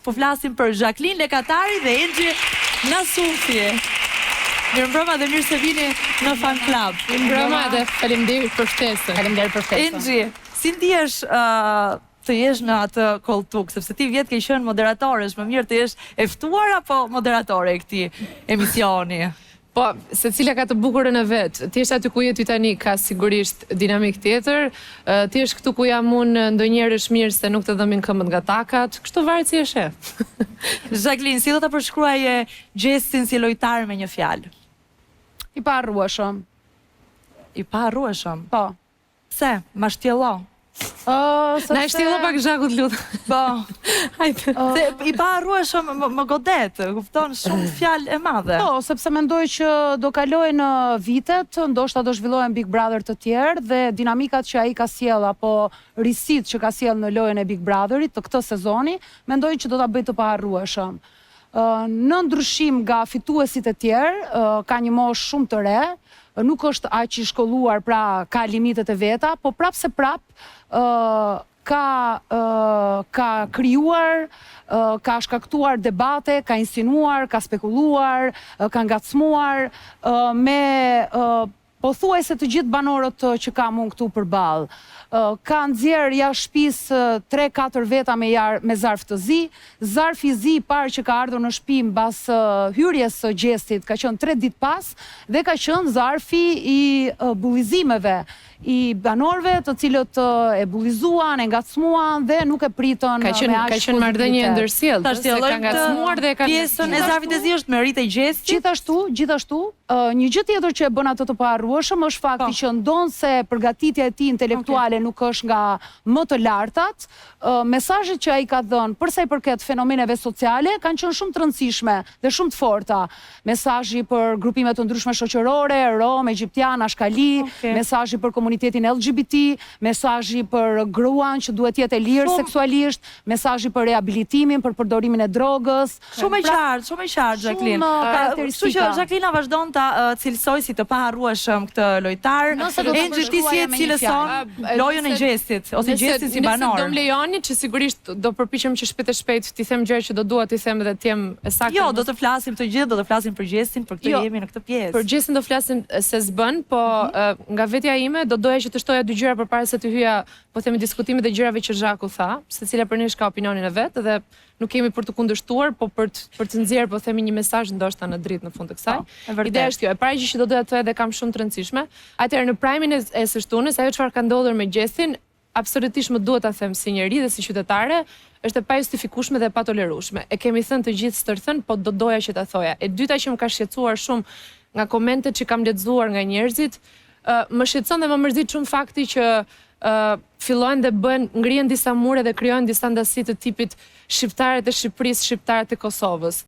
po flasim për Jacqueline Lekatari dhe Engji Nasufi. Mirëmbrëma dhe mirë se vini në fan club. Mirëmbrëma dhe faleminderit për ftesën. Faleminderit për ftesën. Engji, si ndihesh të jesh në atë koltuk, sepse ti vjet ke qenë moderatore, është më mirë të jesh e ftuar apo moderatore e këtij emisioni? Po, secila ka të bukurën e vet. Ti je aty ku je ty tani, ka sigurisht dinamik tjetër. Ti je këtu ku jam unë, ndonjëherë është mirë se nuk të dhëmin këmbët nga takat. Kështu varet si e sheh. Jacqueline, si do ta përshkruaje Gjestin si lojtar me një fjalë? I paharrueshëm. I paharrueshëm. Po. Pse? Ma shtjello. Na e shtjello pak Zhakut lutem. Po. Hajde. Se i paharrueshëm më godet, kupton, shumë fjalë e madhe. Po, sepse mendoj që do kalojnë vitet, ndoshta do zhvillohen Big Brother të tjerë dhe dinamikat që ai ka sjell apo risit që ka sjell në lojën e Big Brotherit të këtë sezoni, mendoj që do ta bëj të paharrueshëm. Në ndryshim nga fituesit e tjerë, ka një moshë shumë të re, nuk është aq i shkolluar, pra ka limitet e veta, po prap se prap ka krijuar, ka shkaktuar debate, ka insinuar, ka spekuluar, ka ngacmuar me pothuajse të gjithë banorët që kam unë këtu përballë. Ka nxjerr jashtë shtëpisë 3-4 veta me zarf të zi. Zarfi i zi i parë që ka ardhur në shtëpi mbas hyrjes së Gjestit ka qenë 3 ditë pas dhe ka qenë zarfi i bullizimeve i banorëve, të cilët e bullizuan, e ngacmuan dhe nuk e pritën me aq. Ka qenë marrëdhënie ndërsjellë, se ka ngacmuar dhe ka pjesën e zarfit e zi është merit e Gjestit. Gjithashtu, një gjë tjetër që e bën atë të paharrueshëm është fakti që ndonse përgatitja e tij intelektuale nuk është nga më të lartat, mesazhet që ai ka dhënë për sa i përket fenomeneve sociale kanë qenë shumë të rëndësishme dhe shumë të forta. Mesazhi për grupime të ndryshme shoqërore, rom, egjiptian, ashkali, mesazhi për komunitetin LGBT, mesazhi për gruan që duhet jetë e lirë seksualisht, mesazhi për rehabilitimin, për përdorimin e drogës. Shumë e qartë, Jacqueline. Kështu që Jacqueline vazhdon ta cilësoj si të paharrueshëm këtë lojtar. Engji, ti si e cilëson lojën e Gjestit ose Gjestin si banor? Nëse do më lejoni që sigurisht do përpiqem që shpejt ti them gjëra që do dua ti them dhe të jem e saktë. Jo, do të flasim të gjithë, do të flasim për Gjestin, për këtë jemi në këtë pjesë. Për Gjestin do flasim se s'bën, po nga vetja ime do doja që të shtoja dy gjëra përpara se të hyja, po themi, diskutimit e gjërave që Zhaku tha, secila për nesh ka opinionin e vet dhe nuk kemi për të kundërshtuar, po për të nxjerrë, po themi, një mesazh ndoshta në dritë në fund të kësaj. Ideja është kjo, e para gjë që do doja të thoya dhe kam shumë të rëndësishme. Atëherë në primin e së shtunës, ajo çfarë ka ndodhur me Gjestin, absolutisht më duhet ta them si njeri dhe si qytetare, është e pajustifikueshme dhe e patolerueshme. E kemi thënë të gjithë stërthën, po do doja që ta thoja. E dyta që më ka shqetësuar shumë nga komentet që kam lexuar nga njerëzit, më shqetëson dhe më mërzit shumë fakti që fillojnë dhe ngrihen disa mure dhe krijojnë disa ndasi të tipit shqiptarët e Shqipërisë, shqiptarët e Kosovës.